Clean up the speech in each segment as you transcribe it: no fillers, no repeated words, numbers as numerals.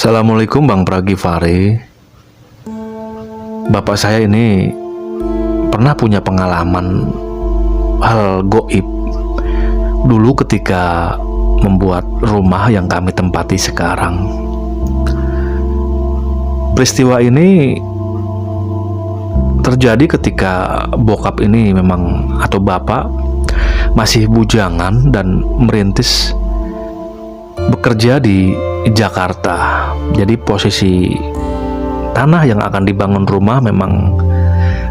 Assalamualaikum Bang Pragivari. Bapak saya ini pernah punya pengalaman hal goib dulu ketika membuat rumah yang kami tempati sekarang. Peristiwa ini terjadi ketika bokap ini memang atau bapak masih bujangan dan merintis bekerja di Jakarta. Jadi posisi tanah yang akan dibangun rumah memang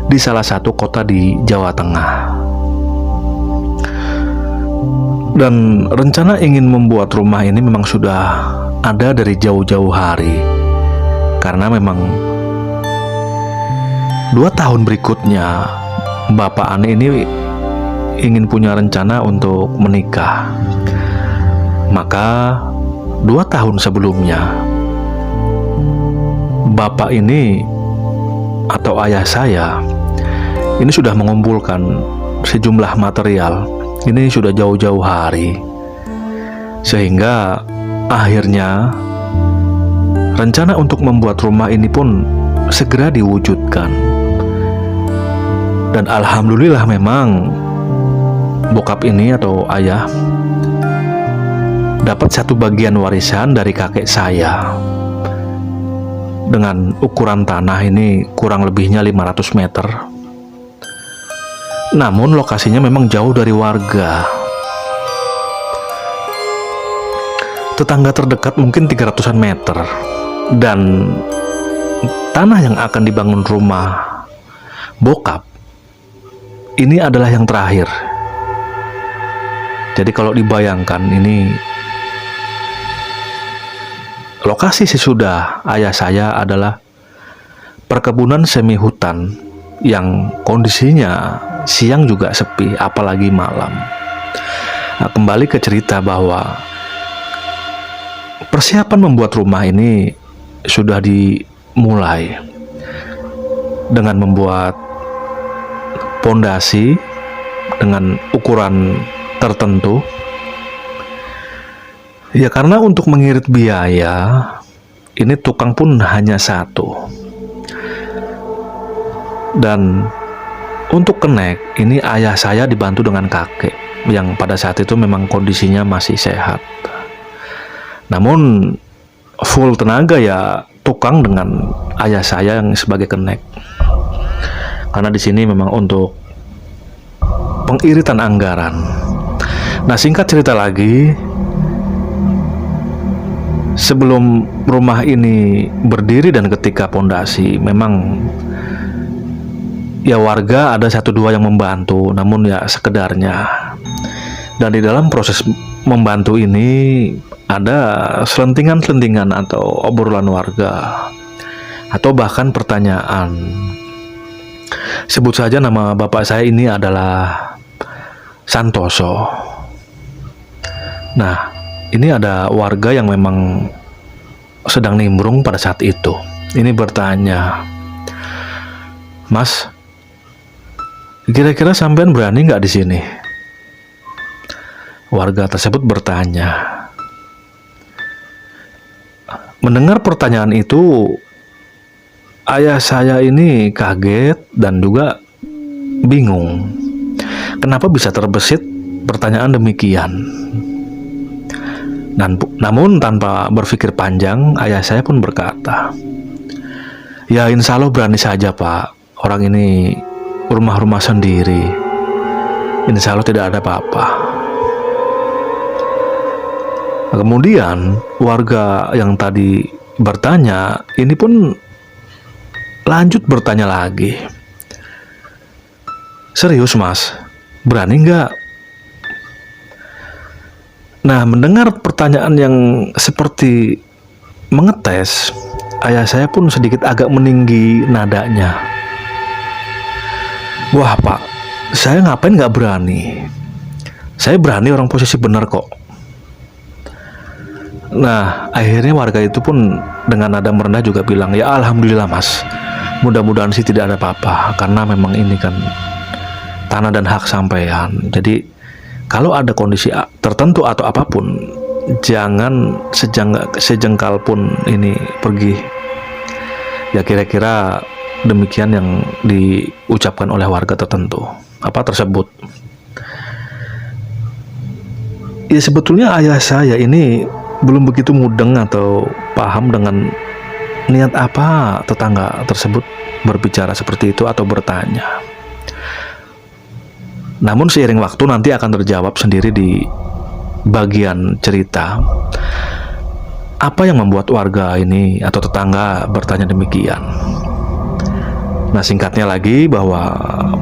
di salah satu kota di Jawa Tengah. Dan rencana ingin membuat rumah ini memang sudah ada dari jauh-jauh hari. Karena memang 2 tahun berikutnya Bapak Ane ini ingin punya rencana untuk menikah. Maka 2 tahun sebelumnya Bapak ini atau ayah saya ini sudah mengumpulkan sejumlah material. Ini sudah jauh-jauh hari, sehingga akhirnya rencana untuk membuat rumah ini pun segera diwujudkan. Dan alhamdulillah memang bokap ini atau ayah dapat satu bagian warisan dari kakek saya dengan ukuran tanah ini kurang lebihnya 500 meter. Namun lokasinya memang jauh dari warga. Tetangga terdekat mungkin 300-an meter. Dan tanah yang akan dibangun rumah bokap ini adalah yang terakhir. Jadi kalau dibayangkan, ini lokasi sesudah ayah saya adalah perkebunan semi hutan yang kondisinya siang juga sepi, apalagi malam. Nah, kembali ke cerita bahwa persiapan membuat rumah ini sudah dimulai dengan membuat pondasi dengan ukuran tertentu. Ya, karena untuk mengirit biaya ini tukang pun hanya satu. Dan untuk kenek ini ayah saya dibantu dengan kakek yang pada saat itu memang kondisinya masih sehat. Namun full tenaga ya tukang dengan ayah saya yang sebagai kenek. Karena di sini memang untuk pengiritan anggaran. Nah, singkat cerita lagi, sebelum rumah ini berdiri dan ketika pondasi memang ya warga ada 1-2 yang membantu, namun ya sekedarnya. Dan di dalam proses membantu ini ada selentingan-selentingan atau obrolan warga atau bahkan pertanyaan. Sebut saja nama bapak saya ini adalah Santoso. Nah, ini ada warga yang memang sedang nimbrung pada saat itu. Ini bertanya, "Mas, kira-kira sampean berani nggak di sini?" Warga tersebut bertanya. Mendengar pertanyaan itu, ayah saya ini kaget dan juga bingung. Kenapa bisa terbesit pertanyaan demikian? Namun tanpa berpikir panjang, ayah saya pun berkata, "Ya insya Allah berani saja Pak. Orang ini rumah-rumah sendiri. Insya Allah tidak ada apa-apa." Kemudian warga yang tadi bertanya ini pun lanjut bertanya lagi, "Serius Mas? Berani nggak?" Nah, mendengar pertanyaan yang seperti mengetes, ayah saya pun sedikit agak meninggi nadanya. "Wah Pak, saya ngapain nggak berani? Saya berani, orang posisi benar kok." Nah, akhirnya warga itu pun dengan nada merendah juga bilang, "Ya alhamdulillah Mas, mudah-mudahan sih tidak ada apa-apa, karena memang ini kan tanah dan hak sampean. Jadi kalau ada kondisi tertentu atau apapun, jangan sejengkal pun ini pergi. Ya kira-kira demikian yang diucapkan oleh warga tertentu tersebut. Ya sebetulnya ayah saya ini belum begitu mudeng atau paham dengan niat apa tetangga tersebut berbicara seperti itu atau bertanya. Namun seiring waktu nanti akan terjawab sendiri di bagian cerita apa yang membuat warga ini atau tetangga bertanya demikian. Nah, singkatnya lagi bahwa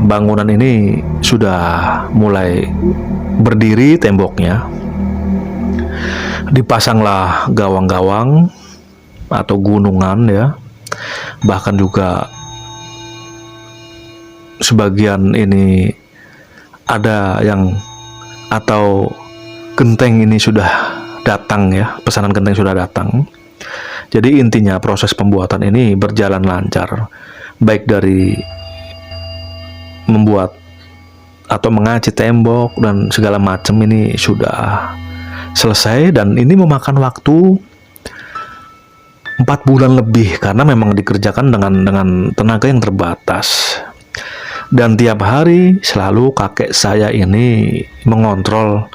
bangunan ini sudah mulai berdiri temboknya, dipasanglah gawang-gawang atau gunungan ya, bahkan juga sebagian ini ada yang atau genteng ini sudah datang ya, pesanan genteng sudah datang. Jadi intinya proses pembuatan ini berjalan lancar, baik dari membuat atau mengaci tembok dan segala macam ini sudah selesai, dan ini memakan waktu 4 bulan lebih karena memang dikerjakan dengan tenaga yang terbatas. Dan tiap hari selalu kakek saya ini mengontrol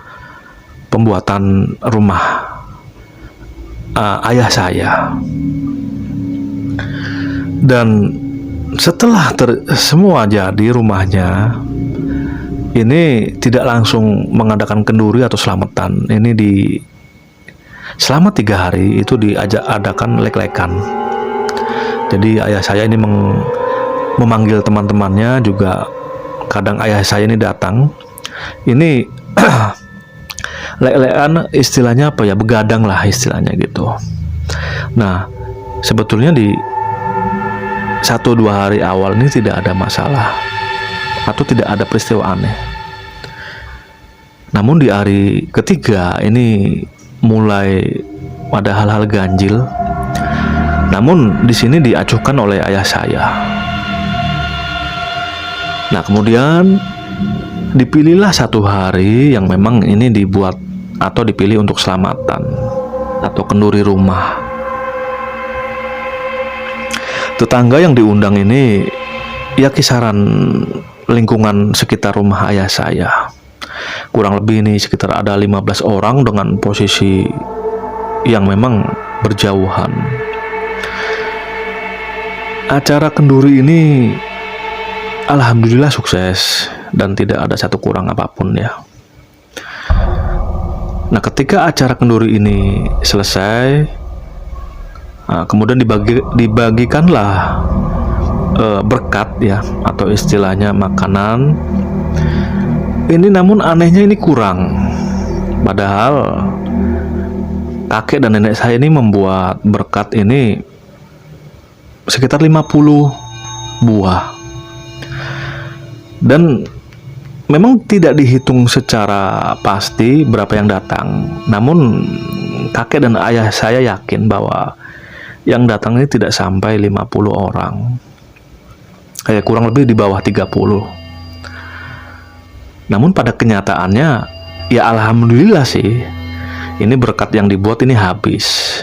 pembuatan rumah ayah saya. Dan setelah semua jadi rumahnya, ini tidak langsung mengadakan kenduri atau selamatan. Ini selama 3 hari itu diadakan lek-lekan. Jadi ayah saya ini memanggil teman-temannya juga. Kadang ayah saya ini datang. Ini lek-lekan istilahnya apa ya, begadang lah istilahnya gitu. Nah, sebetulnya di 1-2 hari awal ini tidak ada masalah atau tidak ada peristiwa aneh. Namun di hari ketiga ini mulai ada hal-hal ganjil. Namun di sini diacuhkan oleh ayah saya. Nah, kemudian dipilihlah 1 hari yang memang ini dibuat atau dipilih untuk selamatan atau kenduri rumah. Tetangga yang diundang ini ya kisaran lingkungan sekitar rumah ayah saya. Kurang lebih ini sekitar ada 15 orang dengan posisi yang memang berjauhan. Acara kenduri ini alhamdulillah sukses dan tidak ada satu kurang apapun ya. Nah, ketika acara kenduri ini selesai, kemudian dibagikanlah berkat ya, atau istilahnya makanan. Ini namun anehnya ini kurang. Padahal kakek dan nenek saya ini membuat berkat ini sekitar 50 buah. Dan memang tidak dihitung secara pasti berapa yang datang. Namun kakek dan ayah saya yakin bahwa yang datang ini tidak sampai 50 orang. Kurang lebih di bawah 30. Namun pada kenyataannya ya alhamdulillah sih, ini berkat yang dibuat ini habis.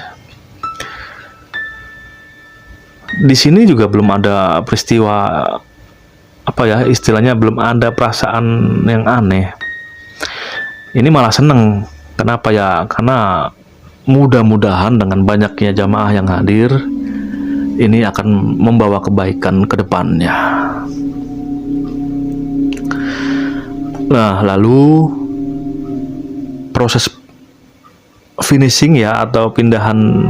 Di sini juga belum ada peristiwa istilahnya belum ada perasaan yang aneh. Ini malah seneng. Kenapa ya? Karena mudah-mudahan dengan banyaknya jamaah yang hadir, ini akan membawa kebaikan ke depannya. Nah, lalu proses finishing ya, atau pindahan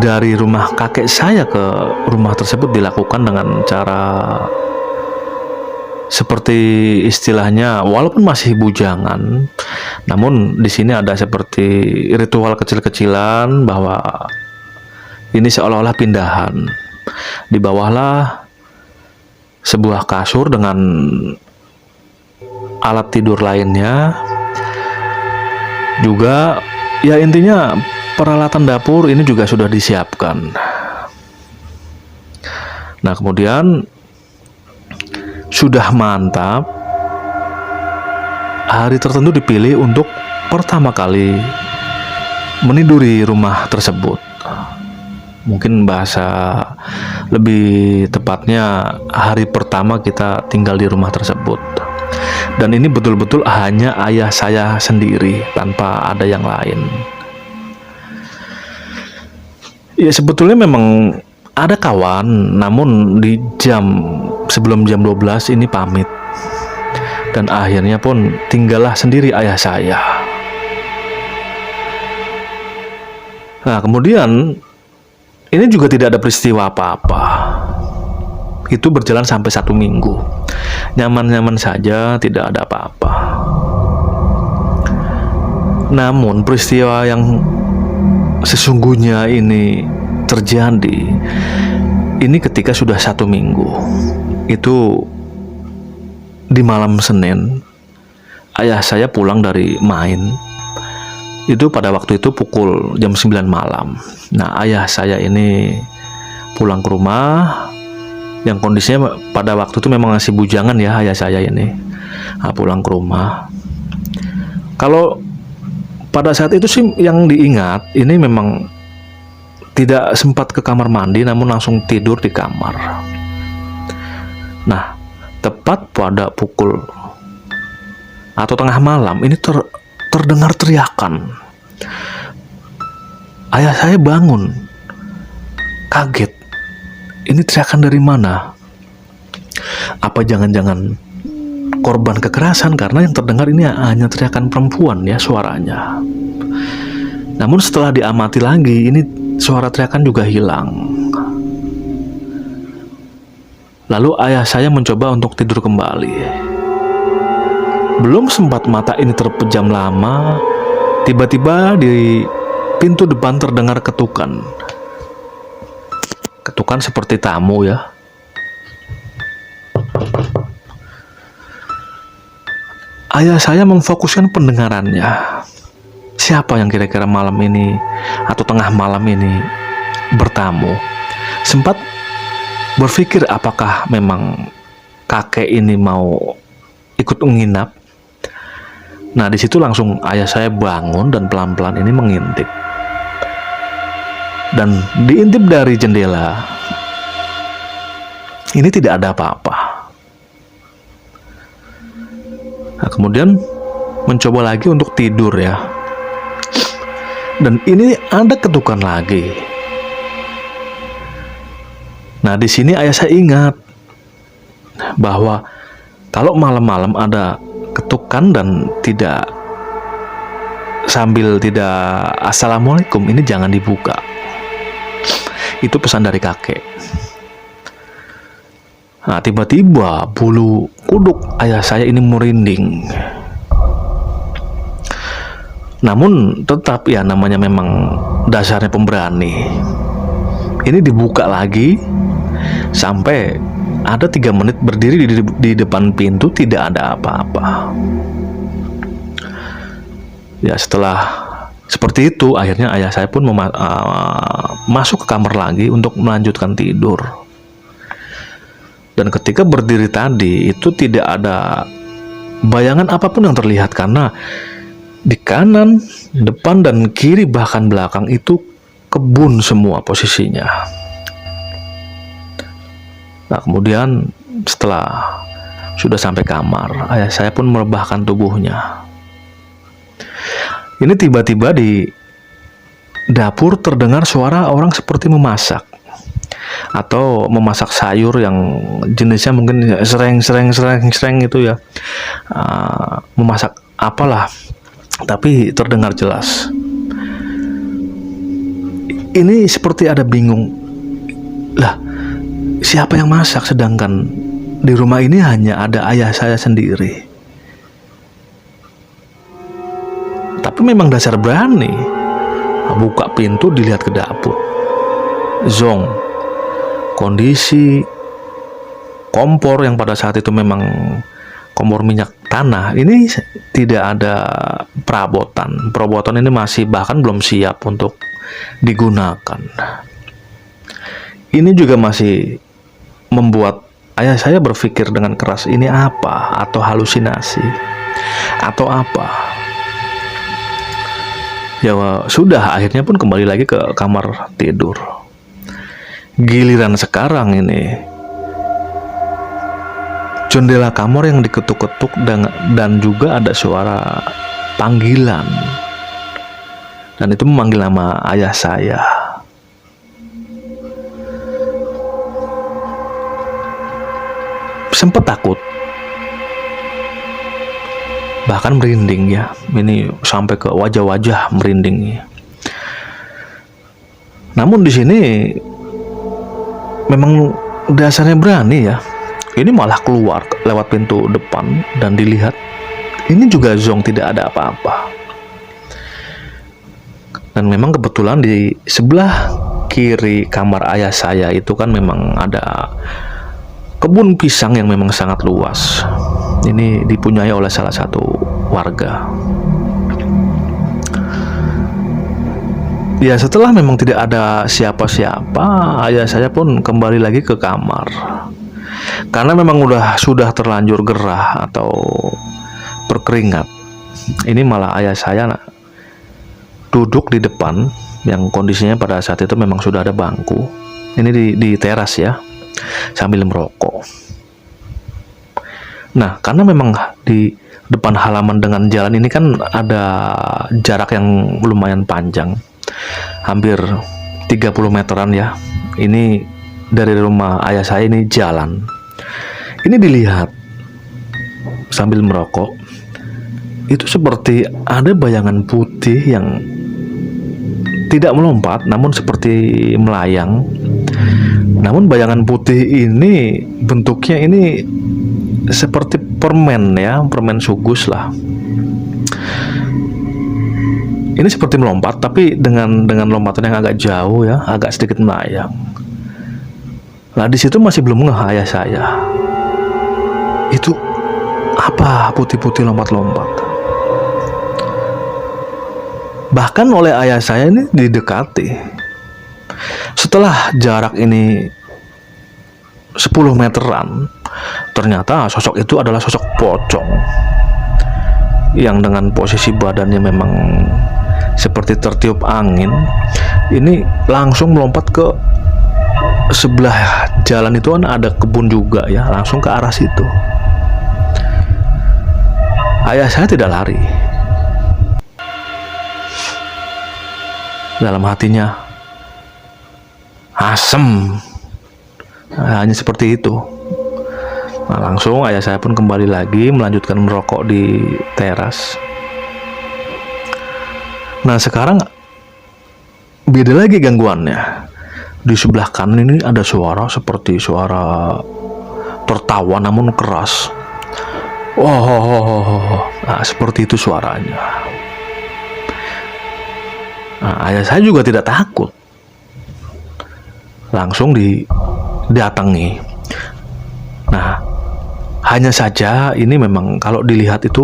dari rumah kakek saya ke rumah tersebut dilakukan dengan cara seperti istilahnya, walaupun masih bujangan, namun di sini ada seperti ritual kecil-kecilan bahwa ini seolah-olah pindahan. Di bawahlah sebuah kasur dengan alat tidur lainnya. Juga ya intinya peralatan dapur ini juga sudah disiapkan. Nah, kemudian sudah mantap, hari tertentu dipilih untuk pertama kali meniduri rumah tersebut. Mungkin bahasa lebih tepatnya hari pertama kita tinggal di rumah tersebut. Dan ini betul-betul hanya ayah saya sendiri tanpa ada yang lain. Ya sebetulnya memang ada kawan, namun di sebelum jam 12 ini pamit. Dan akhirnya pun tinggallah sendiri ayah saya. Nah kemudian ini juga tidak ada peristiwa apa-apa. Itu berjalan sampai 1 minggu. Nyaman-nyaman saja, tidak ada apa-apa. Namun peristiwa yang sesungguhnya ini terjadi ini ketika sudah 1 minggu. Itu di malam Senin, ayah saya pulang dari main. Itu pada waktu itu pukul jam 9 malam. Nah ayah saya ini pulang ke rumah, yang kondisinya pada waktu itu memang masih bujangan ya ayah saya ini. Nah, pulang ke rumah. Kalau pada saat itu sih yang diingat, ini memang tidak sempat ke kamar mandi, namun langsung tidur di kamar. Nah tepat pada pukul atau tengah malam ini terdengar teriakan. Ayah saya bangun, kaget. Ini teriakan dari mana? Apa jangan-jangan korban kekerasan? Karena yang terdengar ini hanya teriakan perempuan ya suaranya. Namun setelah diamati lagi, ini suara teriakan juga hilang. Lalu ayah saya mencoba untuk tidur kembali. Belum sempat mata ini terpejam lama, tiba-tiba di pintu depan terdengar ketukan. Ketukan seperti tamu ya. Ayah saya memfokuskan pendengarannya. Siapa yang kira-kira malam ini atau tengah malam ini bertamu? Sempat berpikir apakah memang kakek ini mau ikut menginap. Nah di situ langsung ayah saya bangun dan pelan-pelan ini mengintip. Dan diintip dari jendela, ini tidak ada apa-apa. Nah, kemudian mencoba lagi untuk tidur ya. Dan ini ada ketukan lagi. Nah, di sini ayah saya ingat bahwa kalau malam-malam ada ketukan dan tidak sambil tidak assalamualaikum, ini jangan dibuka. Itu pesan dari kakek. Nah, tiba-tiba bulu kuduk ayah saya ini merinding. Namun tetap ya namanya memang dasarnya pemberani. Ini dibuka lagi sampai ada 3 menit berdiri di depan pintu, tidak ada apa-apa. Ya setelah seperti itu akhirnya ayah saya pun masuk ke kamar lagi untuk melanjutkan tidur. Dan ketika berdiri tadi itu tidak ada bayangan apapun yang terlihat, karena di kanan, depan, dan kiri bahkan belakang itu kebun semua posisinya. Nah kemudian setelah sudah sampai kamar, ayah saya pun merebahkan tubuhnya. Ini tiba-tiba di dapur terdengar suara orang seperti memasak atau memasak sayur yang jenisnya mungkin sereng itu ya, memasak apalah, tapi terdengar jelas. Ini seperti ada bingung, lah siapa yang masak sedangkan di rumah ini hanya ada ayah saya sendiri. Tapi memang dasar berani, buka pintu dilihat ke dapur, zong. Kondisi kompor yang pada saat itu memang kompor minyak tanah ini tidak ada perabotan ini masih bahkan belum siap untuk digunakan. Ini juga masih membuat ayah saya berpikir dengan keras, ini apa, atau halusinasi atau apa. Ya sudah, akhirnya pun kembali lagi ke kamar tidur. Giliran sekarang ini, jendela kamar yang diketuk-ketuk dan juga ada suara panggilan. Dan itu memanggil nama ayah saya. Sempat takut, bahkan merinding ya. Ini sampai ke wajah-wajah merinding. Namun di sini memang dasarnya berani ya. Ini malah keluar lewat pintu depan dan dilihat. Ini juga zonk, tidak ada apa-apa. Dan memang kebetulan di sebelah kiri kamar ayah saya itu kan memang ada kebun pisang yang memang sangat luas. Ini dipunyai oleh salah satu warga. Ya, setelah memang tidak ada siapa-siapa, ayah saya pun kembali lagi ke kamar. Karena memang sudah terlanjur gerah atau berkeringat. Ini malah ayah saya duduk di depan, yang kondisinya pada saat itu memang sudah ada bangku. Ini di teras ya, sambil merokok. Nah, karena memang di depan halaman dengan jalan ini kan ada jarak yang lumayan panjang, hampir 30 meteran ya. Ini dari rumah ayah saya ini jalan. Ini dilihat sambil merokok, itu seperti ada bayangan putih yang tidak melompat, namun seperti melayang. Namun bayangan putih ini bentuknya ini seperti permen ya, permen sugus lah. Ini seperti melompat, tapi dengan lompatan yang agak jauh ya, agak sedikit melayang. Nah, di situ masih belum ngeh ayah saya. Itu apa putih-putih lompat-lompat? Bahkan oleh ayah saya ini didekati. Setelah jarak ini 10 meteran, ternyata sosok itu adalah sosok pocong yang dengan posisi badannya memang seperti tertiup angin. Ini langsung melompat ke sebelah jalan itu, kan ada kebun juga ya, langsung ke arah situ. Ayah saya tidak lari. Dalam hatinya, asem. Nah, hanya seperti itu. Nah, langsung ayah saya pun kembali lagi melanjutkan merokok di teras. Nah, sekarang beda lagi gangguannya. Di sebelah kanan ini ada suara seperti suara tertawa namun keras. Nah, seperti itu suaranya. Nah, ayah saya juga tidak takut. Langsung didatangi. Nah, hanya saja ini memang kalau dilihat itu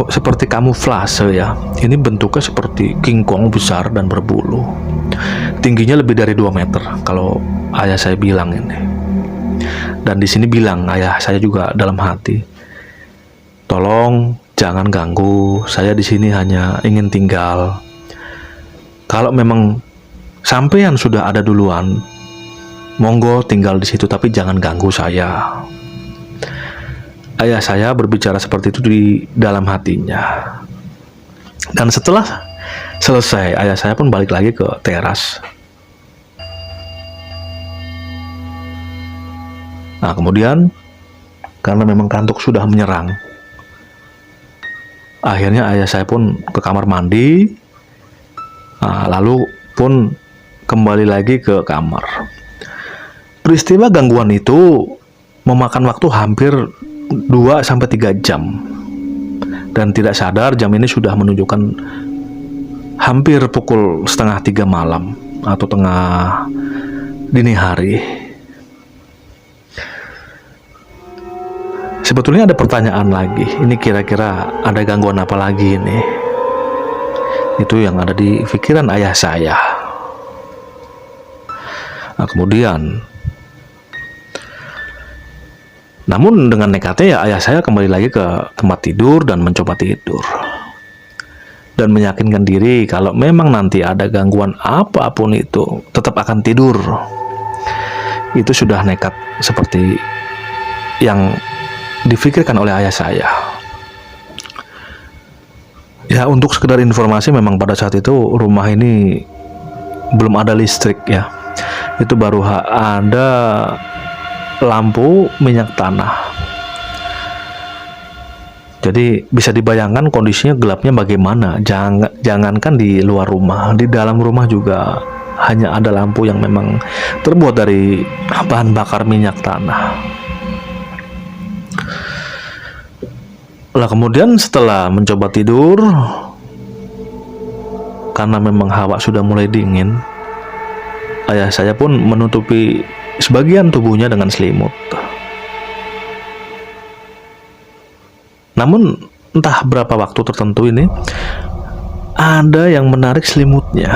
seperti kamuflase ya. Ini bentuknya seperti King Kong besar dan berbulu. Tingginya lebih dari 2 meter kalau ayah saya bilang ini. Dan di sini bilang ayah saya juga dalam hati, tolong jangan ganggu, saya di sini hanya ingin tinggal. Kalau memang sampean sudah ada duluan, monggo tinggal di situ, tapi jangan ganggu saya. Ayah saya berbicara seperti itu di dalam hatinya. Dan setelah selesai, ayah saya pun balik lagi ke teras. Nah, kemudian karena memang kantuk sudah menyerang, akhirnya ayah saya pun ke kamar mandi. Nah, lalu pun kembali lagi ke kamar. Peristiwa gangguan itu memakan waktu hampir 2-3 jam. Dan tidak sadar jam ini sudah menunjukkan hampir pukul 2:30 malam atau tengah dini hari. Sebetulnya ada pertanyaan lagi. Ini kira-kira ada gangguan apa lagi ini? Itu yang ada di pikiran ayah saya. Nah, kemudian, namun dengan nekatnya ya ayah saya kembali lagi ke tempat tidur dan mencoba tidur. dan meyakinkan diri kalau memang nanti ada gangguan apapun itu tetap akan tidur. Itu sudah nekat seperti yang difikirkan oleh ayah saya. Ya, untuk sekedar informasi, memang pada saat itu rumah ini belum ada listrik ya. Itu baru ada lampu minyak tanah. Jadi bisa dibayangkan kondisinya gelapnya bagaimana. Jangankan di luar rumah, di dalam rumah juga hanya ada lampu yang memang terbuat dari bahan bakar minyak tanah. Lah kemudian setelah mencoba tidur, karena memang hawa sudah mulai dingin, ayah saya pun menutupi sebagian tubuhnya dengan selimut. Namun entah berapa waktu tertentu ini, ada yang menarik selimutnya.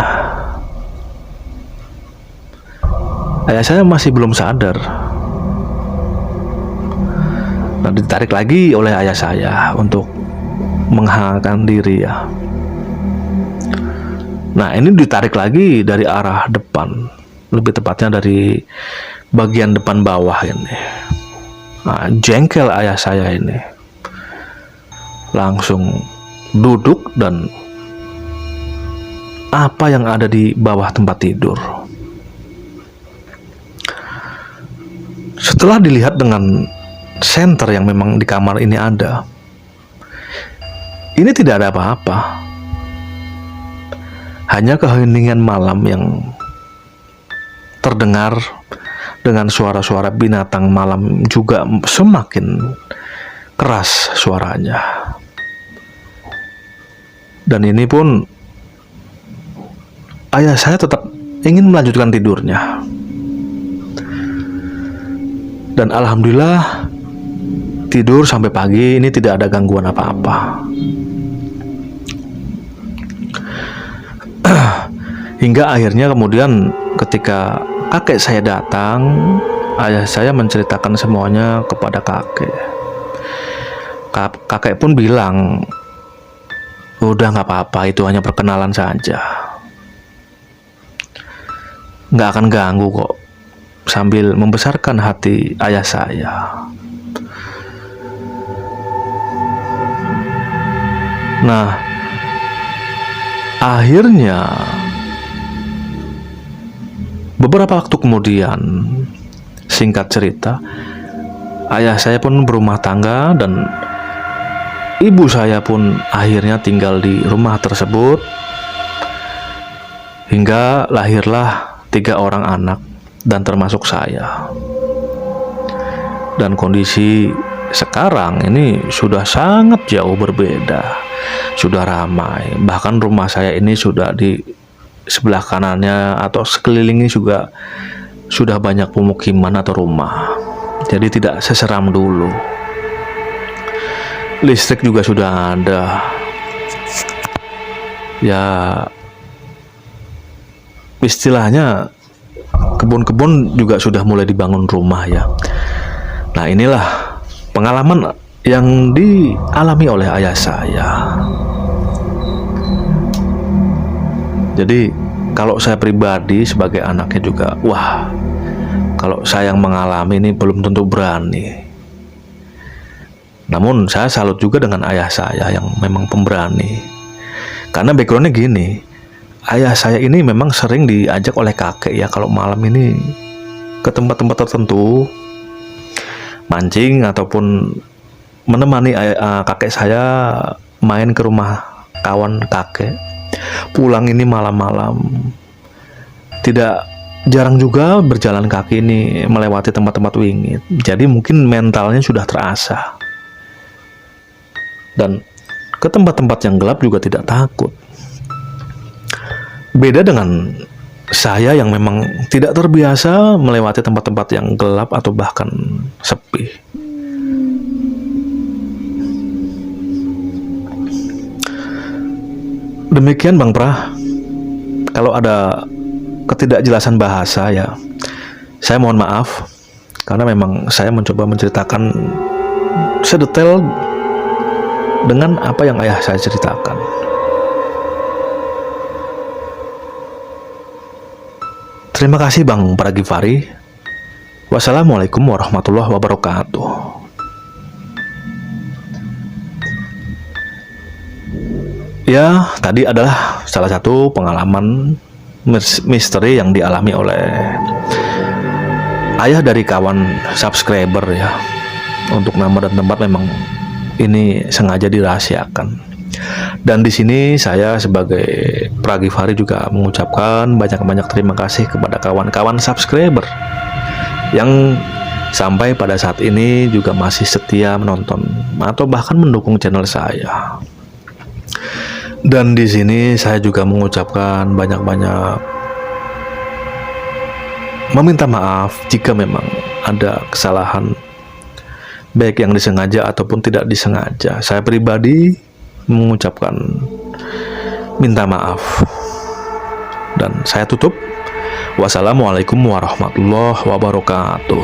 Ayah saya masih belum sadar. Nah, ditarik lagi oleh ayah saya untuk menghangatkan diri ya. Nah, ini ditarik lagi dari arah depan, lebih tepatnya dari bagian depan bawah ini. Nah, jengkel ayah saya ini, langsung duduk dan apa yang ada di bawah tempat tidur. Setelah dilihat dengan senter yang memang di kamar ini ada, ini tidak ada apa-apa. Hanya keheningan malam yang terdengar dengan suara-suara binatang malam juga semakin keras suaranya. Dan ini pun ayah saya tetap ingin melanjutkan tidurnya. Dan alhamdulillah tidur sampai pagi ini tidak ada gangguan apa-apa. Hingga akhirnya kemudian ketika kakek saya datang, ayah saya menceritakan semuanya kepada kakek. Kakek pun bilang, udah nggak apa-apa, itu hanya perkenalan saja, nggak akan ganggu kok, sambil membesarkan hati ayah saya. Nah, akhirnya beberapa waktu kemudian, singkat cerita, ayah saya pun berumah tangga dan ibu saya pun akhirnya tinggal di rumah tersebut hingga lahirlah 3 orang anak dan termasuk saya. Dan kondisi sekarang ini sudah sangat jauh berbeda, sudah ramai. Bahkan rumah saya ini sudah di sebelah kanannya atau sekelilingnya juga sudah banyak pemukiman atau rumah. Jadi tidak seseram dulu. Listrik juga sudah ada. Ya, istilahnya kebun-kebun juga sudah mulai dibangun rumah ya. Nah, inilah pengalaman yang dialami oleh ayah saya. Jadi kalau saya pribadi sebagai anaknya juga, wah, kalau saya yang mengalami ini belum tentu berani. Namun saya salut juga dengan ayah saya yang memang pemberani. Karena backgroundnya gini, ayah saya ini memang sering diajak oleh kakek ya kalau malam ini ke tempat-tempat tertentu, mancing ataupun menemani kakek saya main ke rumah kawan kakek. Pulang ini malam-malam. Tidak jarang juga berjalan kaki ini melewati tempat-tempat wingit. Jadi mungkin mentalnya sudah terasah. Dan ke tempat-tempat yang gelap juga tidak takut. Beda dengan saya yang memang tidak terbiasa melewati tempat-tempat yang gelap atau bahkan sepi. Demikian Bang Prah. Kalau ada ketidakjelasan bahasa ya, saya mohon maaf, karena memang saya mencoba menceritakan sedetail dengan apa yang ayah saya ceritakan. Terima kasih Bang Pragivari. Wassalamualaikum warahmatullahi wabarakatuh. Ya, tadi adalah salah satu pengalaman misteri yang dialami oleh ayah dari kawan subscriber ya. Untuk nama dan tempat memang ini sengaja dirahasiakan. Dan di sini saya sebagai Pragivari juga mengucapkan banyak-banyak terima kasih kepada kawan-kawan subscriber yang sampai pada saat ini juga masih setia menonton atau bahkan mendukung channel saya. Dan di sini saya juga mengucapkan banyak-banyak meminta maaf jika memang ada kesalahan baik yang disengaja ataupun tidak disengaja. Saya pribadi mengucapkan minta maaf. Dan saya tutup. Wassalamualaikum warahmatullahi wabarakatuh.